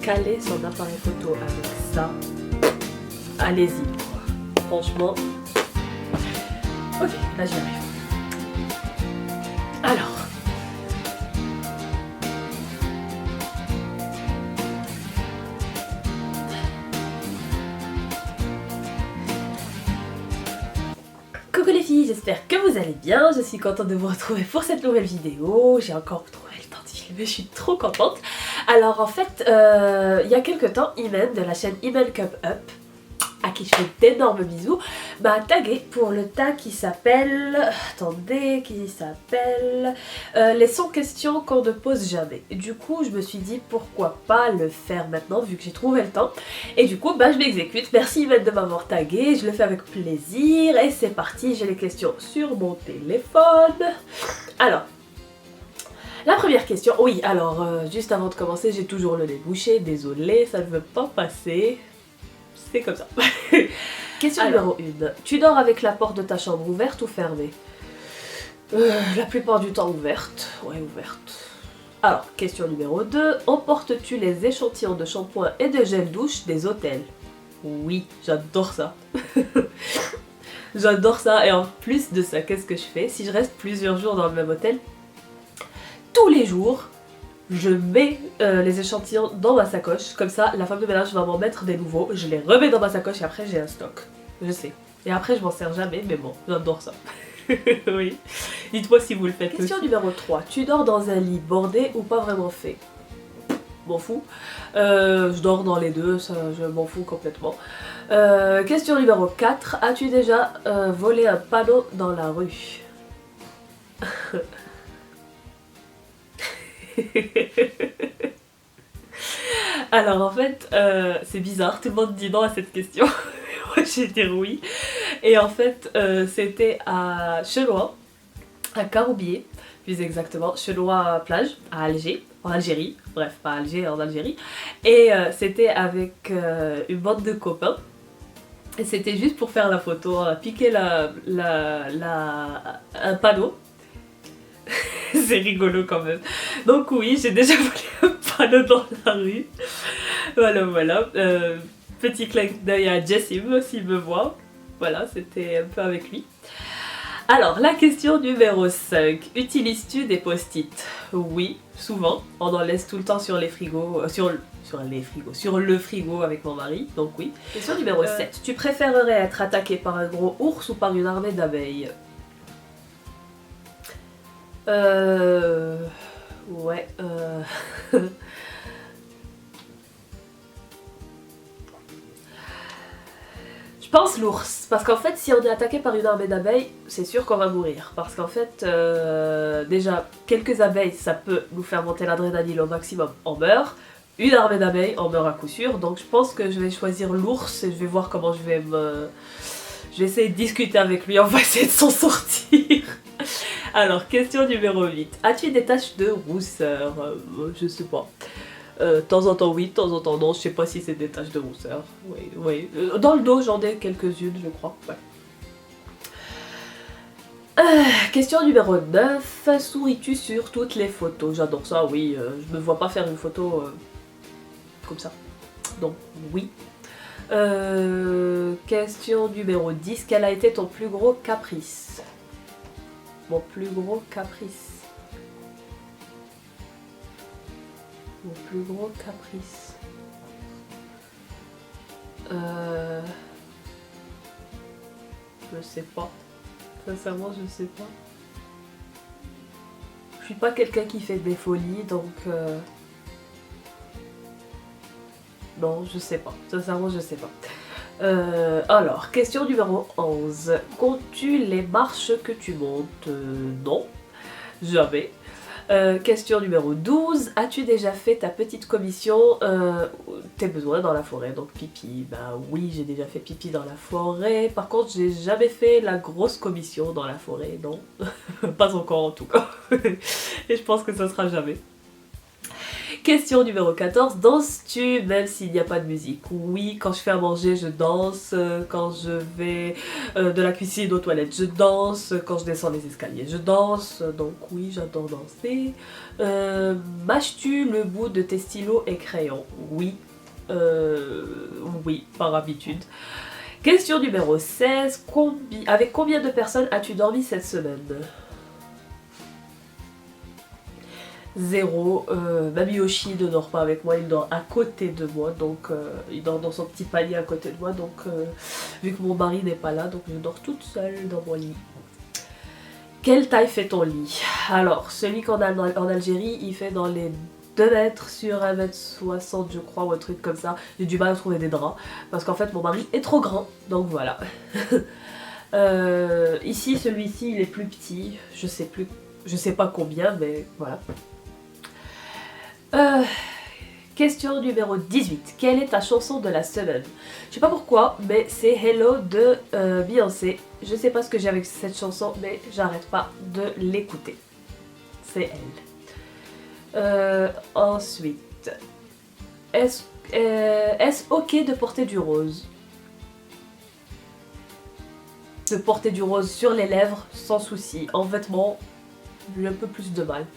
caler son appareil photo avec ça, allez-y. Franchement. Ok, là j'y arrive. Alors. Coucou les filles, j'espère que vous allez bien. Je suis contente de vous retrouver pour cette nouvelle vidéo. J'ai encore trouvé le temps de filmer, je suis trop contente. Alors en fait, il y a quelques temps, Imen de la chaîne Imen Cup Up, à qui je fais d'énormes bisous, m'a tagué pour le tag qui s'appelle... Attendez, qui s'appelle... les 100 questions qu'on ne pose jamais. Et du coup, je me suis dit pourquoi pas le faire maintenant, vu que j'ai trouvé le temps. Et du coup, bah, je m'exécute. Merci Yvette de m'avoir tagué, je le fais avec plaisir. Et c'est parti, j'ai les questions sur mon téléphone. Alors... La première question, oui, alors juste avant de commencer, j'ai toujours le nez bouché, désolée, ça ne veut pas passer, c'est comme ça. Question numéro 1, tu dors avec la porte de ta chambre ouverte ou fermée? La plupart du temps ouverte, ouais ouverte. Alors, question numéro 2, emportes-tu les échantillons de shampoing et de gel douche des hôtels? Oui, j'adore ça. J'adore ça, et en plus de ça, qu'est-ce que je fais? Si je reste plusieurs jours dans le même hôtel, tous les jours, je mets les échantillons dans ma sacoche, comme ça la femme de ménage va m'en mettre des nouveaux, je les remets dans ma sacoche et après j'ai un stock, je sais. Et après je m'en sers jamais, mais bon, j'adore ça. Oui, dites-moi si vous le faites. Question numéro 3, tu dors dans un lit bordé ou pas vraiment fait? M'en fous. Je dors dans les deux, ça, je m'en fous complètement. Question numéro 4, as-tu déjà volé un panneau dans la rue? Alors en fait, c'est bizarre, tout le monde dit non à cette question. Moi j'ai dit oui. Et en fait, c'était à Chelois, à Caroubier, plus exactement, Chelois plage, à Alger, en Algérie. Bref, pas Alger, en Algérie. Et c'était avec une bande de copains. Et c'était juste pour faire la photo, on a piqué un panneau. C'est rigolo quand même. Donc oui, j'ai déjà volé un panneau dans la rue. Voilà, voilà. Petit clin d'œil à Jessim s'il me voit. Voilà, c'était un peu avec lui. Alors, la question numéro 5. Utilises-tu des post-it? Oui, souvent. On en laisse tout le temps sur les frigos, sur le frigo avec mon mari, donc oui. Question numéro 7. Tu préférerais être attaqué par un gros ours ou par une armée d'abeilles? Ouais, Je pense l'ours, parce qu'en fait si on est attaqué par une armée d'abeilles, c'est sûr qu'on va mourir. Parce qu'en fait, déjà, quelques abeilles, ça peut nous faire monter l'adrénaline au maximum, on meurt. Une armée d'abeilles, on meurt à coup sûr. Donc je pense que je vais choisir l'ours et je vais voir comment je vais me... Je vais essayer de discuter avec lui, on va essayer de s'en sortir. Alors, question numéro 8. As-tu des taches de rousseur? Je sais pas. De temps en temps oui, de temps en temps non. Je sais pas si c'est des taches de rousseur. Oui, oui. Dans le dos, j'en ai quelques-unes, je crois. Ouais. Question numéro 9. Souris-tu sur toutes les photos? J'adore ça, oui. Je me vois pas faire une photo comme ça. Donc, oui. Question numéro 10. Quel a été ton plus gros caprice? Mon plus gros caprice. Mon plus gros caprice. Je sais pas. Sincèrement, je sais pas. Je suis pas quelqu'un qui fait des folies, donc... Non, je sais pas. Sincèrement, je sais pas. Alors, question numéro 11. Comptes-tu les marches que tu montes? Non, jamais. Question numéro 12. As-tu déjà fait ta petite commission tes besoins dans la forêt? Donc pipi. Bah oui, j'ai déjà fait pipi dans la forêt. Par contre, j'ai jamais fait la grosse commission dans la forêt, non. Pas encore en tout cas. Et je pense que ça sera jamais. Question numéro 14. Danses-tu même s'il n'y a pas de musique? Oui, quand je fais à manger, je danse. Quand je vais de la cuisine aux toilettes, je danse. Quand je descends les escaliers, je danse. Donc oui, j'adore danser. Mâches-tu le bout de tes stylos et crayons? Oui. Oui, par habitude. Question numéro 16. Avec combien de personnes as-tu dormi cette semaine? 0. Même Yoshi ne dort pas avec moi, il dort à côté de moi, donc il dort dans son petit panier à côté de moi, donc vu que mon mari n'est pas là, donc je dors toute seule dans mon lit. Quelle taille fait ton lit? Alors, celui qu'on a en Algérie, il fait dans les 2 mètres sur 1m60 je crois, ou un truc comme ça. J'ai du mal à trouver des draps, parce qu'en fait mon mari est trop grand, donc voilà. Ici, celui-ci, il est plus petit, je sais pas combien, mais voilà. Question numéro 18. Quelle est ta chanson de la semaine? Je sais pas pourquoi, mais c'est Hello de Beyoncé. Je sais pas ce que j'ai avec cette chanson, mais j'arrête pas de l'écouter. C'est elle. Ensuite, est-ce ok de porter du rose? De porter du rose sur les lèvres, sans souci. En vêtements, j'ai un peu plus de mal.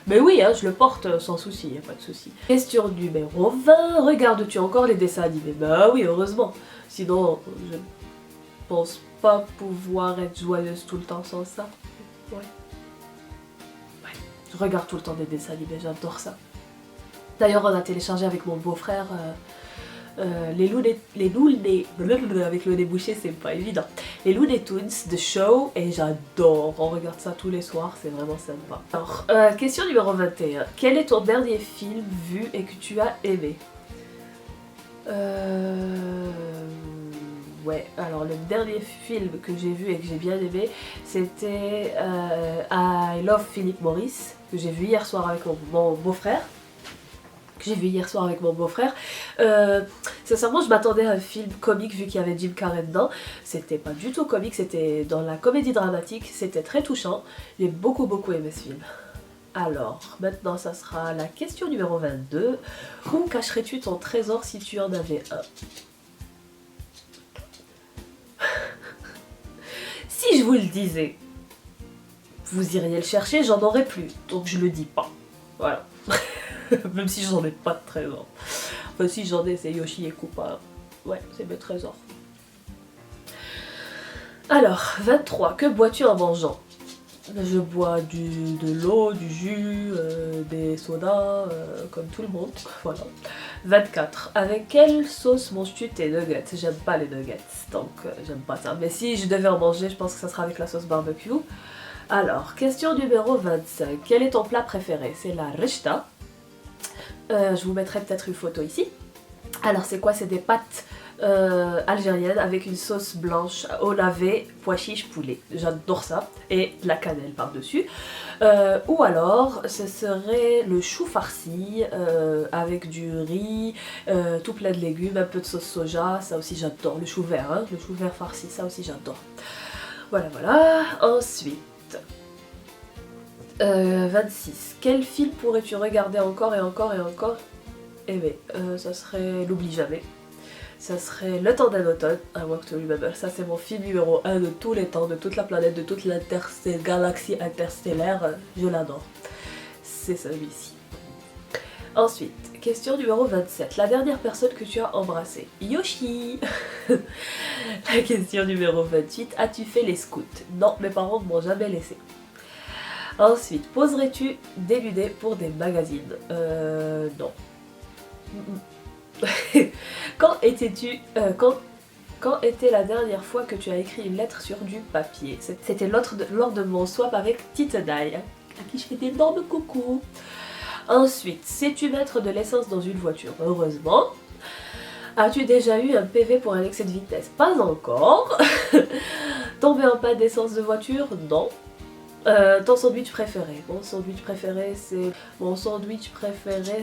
Mais oui, hein, je le porte sans souci, y a pas de souci. Question numéro 20. Regardes-tu encore les dessins animés? Bah oui, heureusement. Sinon, je pense pas pouvoir être joyeuse tout le temps sans ça. Ouais. Je regarde tout le temps des dessins animés, j'adore ça. D'ailleurs, on a téléchargé avec mon beau-frère les Looney avec le débouché, c'est pas évident. Les Looney Tunes de Show, et j'adore. On regarde ça tous les soirs, c'est vraiment sympa. Alors, question numéro 21. Quel est ton dernier film vu et que tu as aimé? Ouais, alors le dernier film que j'ai vu et que j'ai bien aimé, c'était I Love Philip Morris, que j'ai vu hier soir avec mon beau-frère. Sincèrement, je m'attendais à un film comique vu qu'il y avait Jim Carrey dedans. C'était pas du tout comique, c'était dans la comédie dramatique, c'était très touchant. J'ai beaucoup aimé ce film. Alors, maintenant ça sera la question numéro 22. Où cacherais-tu ton trésor si tu en avais un? Si je vous le disais, vous iriez le chercher, j'en aurais plus, donc je le dis pas. Voilà. Même si j'en ai pas de trésor. Enfin si j'en ai, c'est Yoshi et Koopa. Ouais, c'est mes trésors. Alors, 23. Que bois-tu en mangeant? Je bois de l'eau, du jus, des sodas, comme tout le monde. Voilà. 24. Avec quelle sauce manges-tu tes nuggets? J'aime pas les nuggets, donc j'aime pas ça. Mais si je devais en manger, je pense que ça sera avec la sauce barbecue. Alors, question numéro 25. Quel est ton plat préféré? C'est la rechta. Je vous mettrai peut-être une photo ici. Alors c'est quoi? C'est des pâtes algériennes avec une sauce blanche au navet, pois chiche, poulet. J'adore ça. Et de la cannelle par-dessus. Ou alors ce serait le chou farci avec du riz, tout plein de légumes, un peu de sauce soja. Ça aussi j'adore. Le chou vert, hein, le chou vert farci, ça aussi j'adore. Voilà. Ensuite... 26. Quel film pourrais-tu regarder encore et encore aimer? Ça serait L'oublie jamais. Ça serait Le temps d'un automne, I Walk to Remember. Ça c'est mon film numéro 1 de tous les temps, de toute la planète, de toute la galaxie interstellaire. Je l'adore. C'est celui-ci. Ensuite, question numéro 27. La dernière personne que tu as embrassée? Yoshi. La question numéro 28. As-tu fait les scouts? Non, mes parents ne m'ont jamais laissé. Ensuite, poserais-tu des ludets pour des magazines? Non. Quand était la dernière fois que tu as écrit une lettre sur du papier? C'était lors de mon swap avec Titedai, à qui je fais d'énormes coucou. Ensuite, sais-tu mettre de l'essence dans une voiture? Heureusement. As-tu déjà eu un PV pour un excès de vitesse? Pas encore. Tombé en panne d'essence de voiture? Non. Ton sandwich préféré? Mon sandwich préféré,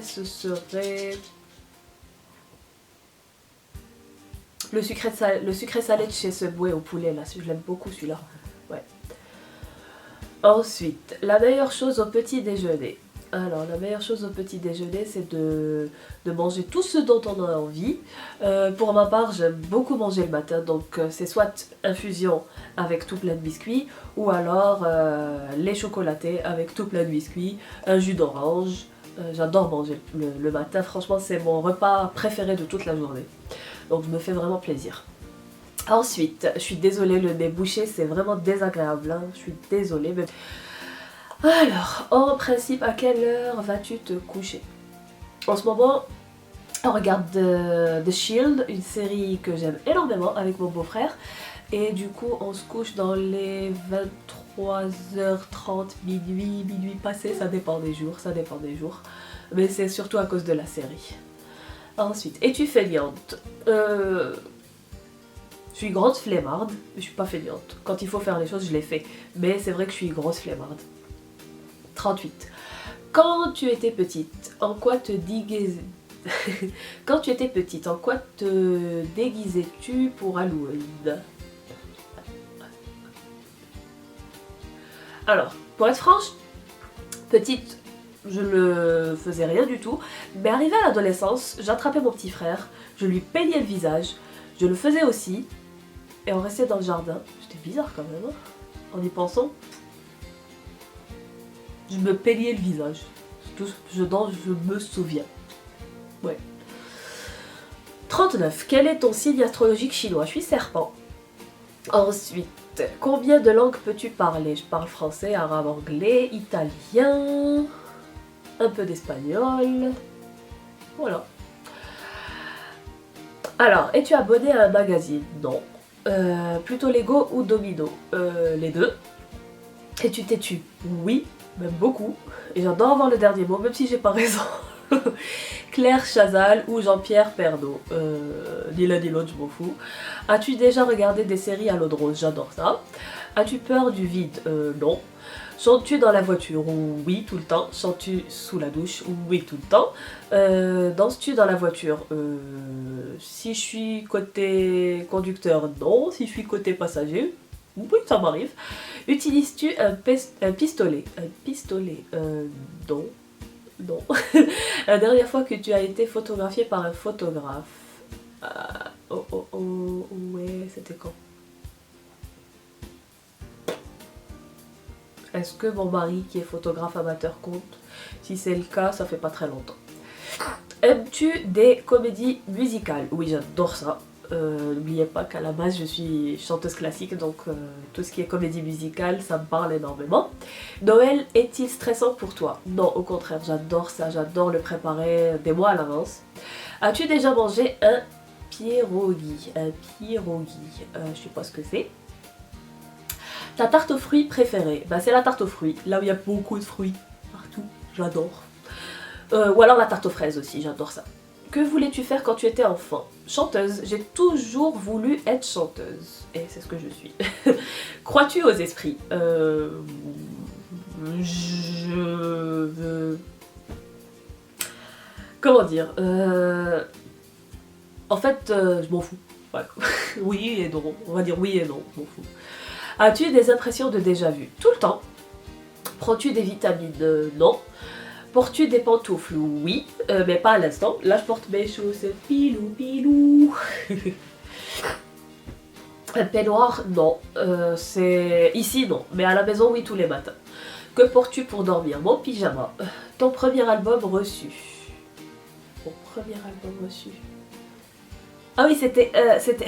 ce serait le sucré salé de chez Subway au poulet, là, je l'aime beaucoup celui-là. Ouais. Ensuite, la meilleure chose au petit déjeuner. Alors, la meilleure chose au petit déjeuner, c'est de manger tout ce dont on a envie. Pour ma part, j'aime beaucoup manger le matin, donc c'est soit infusion avec tout plein de biscuits, ou alors lait chocolaté avec tout plein de biscuits, un jus d'orange. J'adore manger le matin, franchement, c'est mon repas préféré de toute la journée. Donc, je me fais vraiment plaisir. Ensuite, je suis désolée, le nez bouché, c'est vraiment désagréable, hein. Je suis désolée, mais... Alors, en principe, à quelle heure vas-tu te coucher? En ce moment, on regarde The Shield, une série que j'aime énormément avec mon beau-frère. Et du coup, on se couche dans les 23h30, minuit passé, ça dépend des jours, Mais c'est surtout à cause de la série. Ensuite, es-tu feignante? Je suis grande flemmarde, je suis pas feignante. Quand il faut faire les choses, je les fais. Mais c'est vrai que je suis grosse flemmarde. 38. Quand tu étais petite, en quoi te déguisais... Quand tu étais petite, en quoi te déguisais-tu pour Halloween? Alors, pour être franche, petite, je ne faisais rien du tout. Mais arrivé à l'adolescence, j'attrapais mon petit frère, je lui peignais le visage, je le faisais aussi, et on restait dans le jardin. C'était bizarre quand même, hein, en y pensant. Je me peignais le visage. C'est tout ce dont je me souviens. Ouais. 39. Quel est ton signe astrologique chinois? Je suis serpent. Ensuite, combien de langues peux-tu parler? Je parle français, arabe, anglais, italien, un peu d'espagnol. Voilà. Alors, es-tu abonné à un magazine? Non. Plutôt Lego ou Domino? Les deux. Es-tu têtu? Oui, même beaucoup. Et j'adore avoir le dernier mot, même si j'ai pas raison. Claire Chazal ou Jean-Pierre Pernaut? Ni l'un ni l'autre, je m'en fous. As-tu déjà regardé des séries à l'eau de rose? J'adore ça. As-tu peur du vide? Non. Chantes-tu dans la voiture? Oui, tout le temps. Chantes-tu sous la douche? Oui, tout le temps. Danses-tu dans la voiture? Si je suis côté conducteur, non. Si je suis côté passager, oui, ça m'arrive. Utilises-tu un pistolet? Un pistolet? Non. Non. La dernière fois que tu as été photographié par un photographe? Ouais, c'était quand? Est-ce que mon mari qui est photographe amateur compte? Si c'est le cas, ça fait pas très longtemps. Aimes-tu des comédies musicales? Oui, j'adore ça. N'oubliez pas qu'à la base je suis chanteuse classique, donc tout ce qui est comédie musicale, ça me parle énormément. Noël est-il stressant pour toi? Non, au contraire, j'adore ça, j'adore le préparer des mois à l'avance. As-tu déjà mangé un pierogi? Un pierogi, je sais pas ce que c'est. Ta tarte aux fruits préférée? Bah, c'est la tarte aux fruits, là où il y a beaucoup de fruits, partout, j'adore. Ou alors la tarte aux fraises aussi, j'adore ça. Que voulais-tu faire quand tu étais enfant? Chanteuse. J'ai toujours voulu être chanteuse. Et c'est ce que je suis. Crois-tu aux esprits? Comment dire? En fait, je m'en fous. Voilà. Oui et non. On va dire oui et non, je m'en fous. As-tu des impressions de déjà-vu? Tout le temps. Prends-tu des vitamines? Non. Portes-tu des pantoufles? Oui, mais pas à l'instant. Là, je porte mes chaussettes pilou pilou. Un peignoir? Non. C'est ici, non. Mais à la maison, oui, tous les matins. Que portes-tu pour dormir? Mon pyjama. Ton premier album reçu? Mon premier album reçu. Ah oui,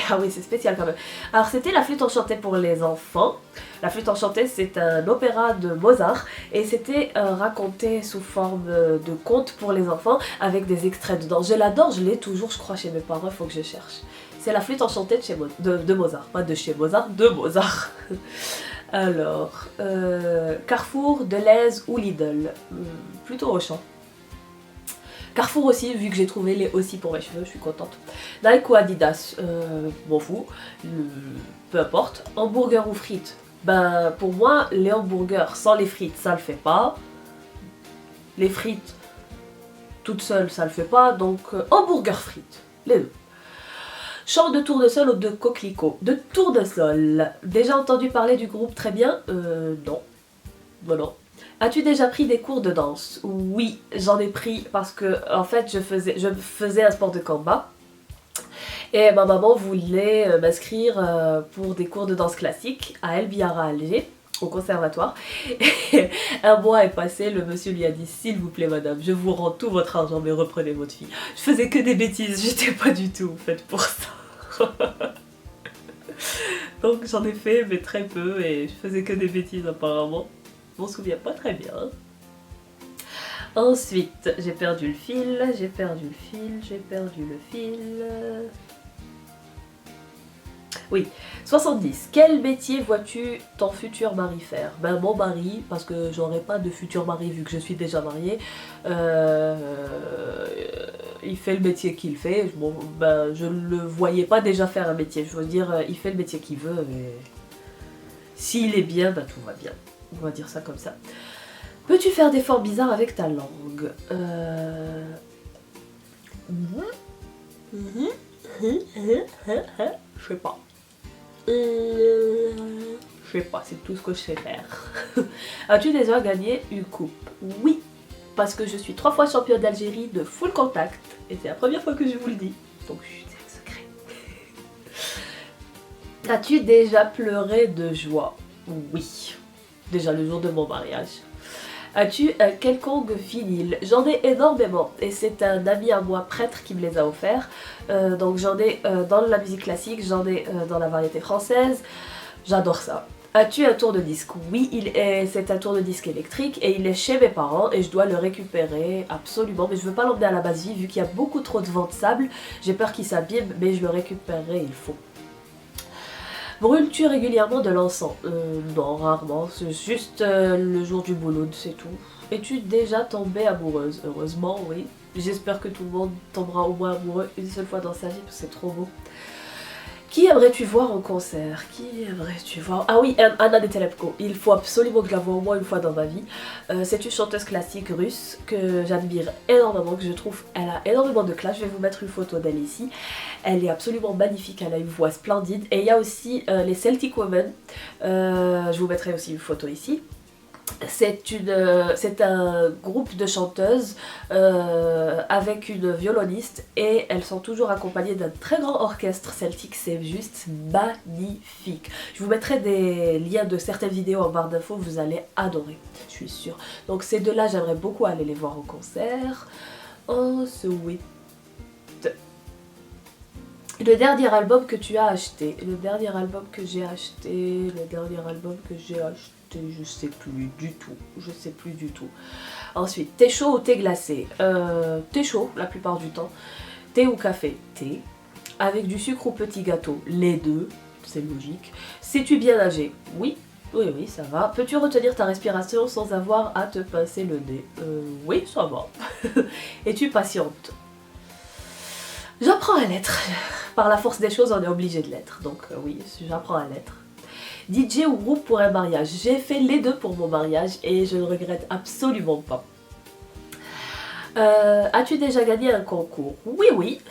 ah oui, c'est spécial quand même. Alors, c'était La Flûte enchantée pour les enfants. La Flûte enchantée, c'est un opéra de Mozart et c'était raconté sous forme de conte pour les enfants avec des extraits dedans. Je l'adore, je l'ai toujours, je crois, chez mes parents, il faut que je cherche. C'est La Flûte enchantée de Mozart, pas de chez Mozart, de Mozart. Alors, Carrefour, Delhaize ou Lidl? Plutôt Auchan. Carrefour aussi, vu que j'ai trouvé les aussi pour mes cheveux, je suis contente. Nike ou Adidas, m'en fous, peu importe. Hamburger ou frites? Ben, pour moi, les hamburgers sans les frites, ça le fait pas. Les frites, toutes seules, ça le fait pas. Donc, hamburger frites, les deux. Chant de tournesol ou de coquelicot? De tournesol. Déjà entendu parler du groupe Très Bien? Non. Bon, non. As-tu déjà pris des cours de danse? Oui, j'en ai pris parce que en fait je faisais un sport de combat et ma maman voulait m'inscrire pour des cours de danse classique à El Biara à Alger, au conservatoire. Et un mois est passé, le monsieur lui a dit s'il vous plaît madame, je vous rends tout votre argent mais reprenez votre fille. Je faisais que des bêtises, j'étais pas du tout faite pour ça. Donc j'en ai fait mais très peu et je faisais que des bêtises apparemment. Je m'en souviens pas très bien. Ensuite, j'ai perdu le fil, j'ai perdu le fil, j'ai perdu le fil. Oui, 70. Quel métier vois-tu ton futur mari faire? Ben mon mari, parce que j'aurai pas de futur mari vu que je suis déjà mariée, il fait le métier qu'il fait. Bon, ben, je ne le voyais pas déjà faire un métier. Je veux dire, il fait le métier qu'il veut. Et s'il est bien, ben tout va bien. On va dire ça comme ça. Peux-tu faire des formes bizarres avec ta langue? Je sais pas. Je sais pas, c'est tout ce que je sais faire. As-tu déjà gagné une coupe? Oui, parce que je suis 3 fois championne d'Algérie de full contact. Et c'est la première fois que je vous le dis. Donc c'est un secret. As-tu déjà pleuré de joie? Oui. Déjà le jour de mon mariage. As-tu un quelconque vinyle? J'en ai énormément et c'est un ami à moi prêtre qui me les a offerts. Donc j'en ai dans la musique classique, j'en ai dans la variété française. J'adore ça. As-tu un tourne-disque? Oui, c'est un tourne-disque électrique et il est chez mes parents et je dois le récupérer absolument. Mais je veux pas l'emmener à la base vie vu qu'il y a beaucoup trop de vent de sable. J'ai peur qu'il s'abîme mais je le récupérerai, il faut. Brûles-tu régulièrement de l'encens? Non, rarement. C'est juste le jour du Mouloud, c'est tout. Es-tu déjà tombée amoureuse? Heureusement, oui. J'espère que tout le monde tombera au moins amoureux une seule fois dans sa vie, parce que c'est trop beau. Qui aimerais-tu voir en concert? Qui aimerais-tu voir? Ah oui, Anna Netrebko. Il faut absolument que je la voie au moins une fois dans ma vie. C'est une chanteuse classique russe que j'admire énormément, que je trouve elle a énormément de classe. Je vais vous mettre une photo d'elle ici. Elle est absolument magnifique, elle a une voix splendide. Et il y a aussi les Celtic Women. Je vous mettrai aussi une photo ici. C'est un groupe de chanteuses avec une violoniste et elles sont toujours accompagnées d'un très grand orchestre celtique, c'est juste magnifique. Je vous mettrai des liens de certaines vidéos en barre d'infos, vous allez adorer, je suis sûre. Donc ces deux-là, j'aimerais beaucoup aller les voir au concert. Ensuite, le dernier album que tu as acheté, le dernier album que j'ai acheté, je sais plus du tout, je sais plus du tout. Ensuite, thé chaud ou thé glacé? Thé chaud la plupart du temps. Thé ou café? Thé. Avec du sucre ou petit gâteau? Les deux, c'est logique. Sais-tu bien nager? Oui. Oui, oui, ça va. Peux-tu retenir ta respiration sans avoir à te pincer le nez? Oui, ça va. Es-tu patiente? J'apprends à l'être. Par la force des choses, on est obligé de l'être. Donc oui, j'apprends à l'être. DJ ou groupe pour un mariage? J'ai fait les deux pour mon mariage et je ne regrette absolument pas. As-tu déjà gagné un concours? Oui, oui.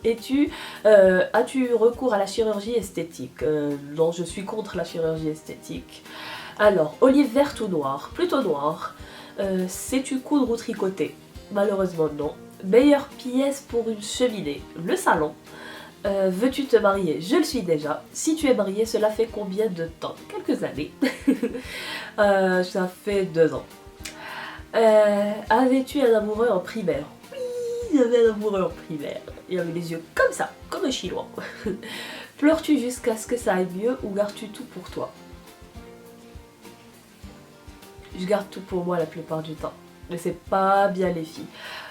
As-tu recours à la chirurgie esthétique? Non, je suis contre la chirurgie esthétique. Alors, olive verte ou noire? Plutôt noire. Sais-tu coudre ou tricoter? Malheureusement non. Meilleure pièce pour une cheminée? Le salon. Veux-tu te marier? Je le suis déjà. Si tu es marié, cela fait combien de temps? Quelques années. Ça fait 2 ans. Avais-tu un amoureux en primaire? Oui, j'avais un amoureux en primaire. Il avait les yeux comme ça, comme un chinois. Pleures-tu jusqu'à ce que ça aille mieux ou gardes-tu tout pour toi? Je garde tout pour moi la plupart du temps. Mais c'est pas bien les filles.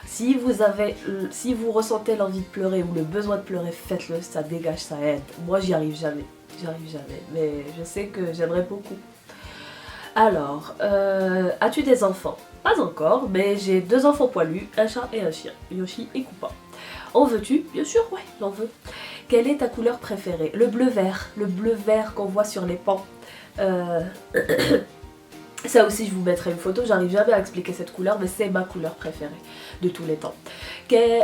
Si vous ressentez l'envie de pleurer ou le besoin de pleurer, faites-le, ça dégage, ça aide. Moi j'y arrive jamais, mais je sais que j'aimerais beaucoup. Alors, as-tu des enfants? Pas encore, mais j'ai 2 enfants poilus, un chat et un chien, Yoshi et Koopa. En veux-tu? Bien sûr, ouais, j'en veux. Quelle est ta couleur préférée? Le bleu vert qu'on voit sur les pans. Ça aussi, je vous mettrai une photo, j'arrive jamais à expliquer cette couleur, mais c'est ma couleur préférée de tous les temps.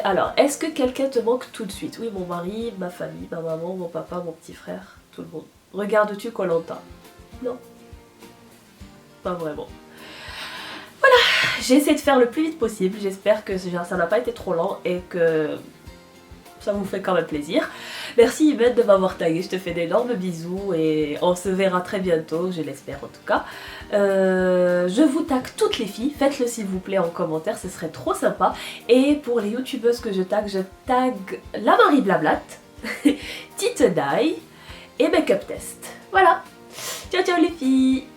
Alors, est-ce que quelqu'un te manque tout de suite? Oui, mon mari, ma famille, ma maman, mon papa, mon petit frère, tout le monde. Regardes-tu Koh Lanta? Non. Pas vraiment. j'ai essayé de faire le plus vite possible, j'espère que ça n'a pas été trop lent et que ça vous fait quand même plaisir. Merci Yvette de m'avoir tagué, je te fais d'énormes bisous et on se verra très bientôt, je l'espère en tout cas. Je vous tag toutes les filles, faites-le s'il vous plaît en commentaire, ce serait trop sympa. Et pour les youtubeuses que je tag la Marie Blablat, Tite Die et Makeup Test. Voilà, ciao ciao les filles.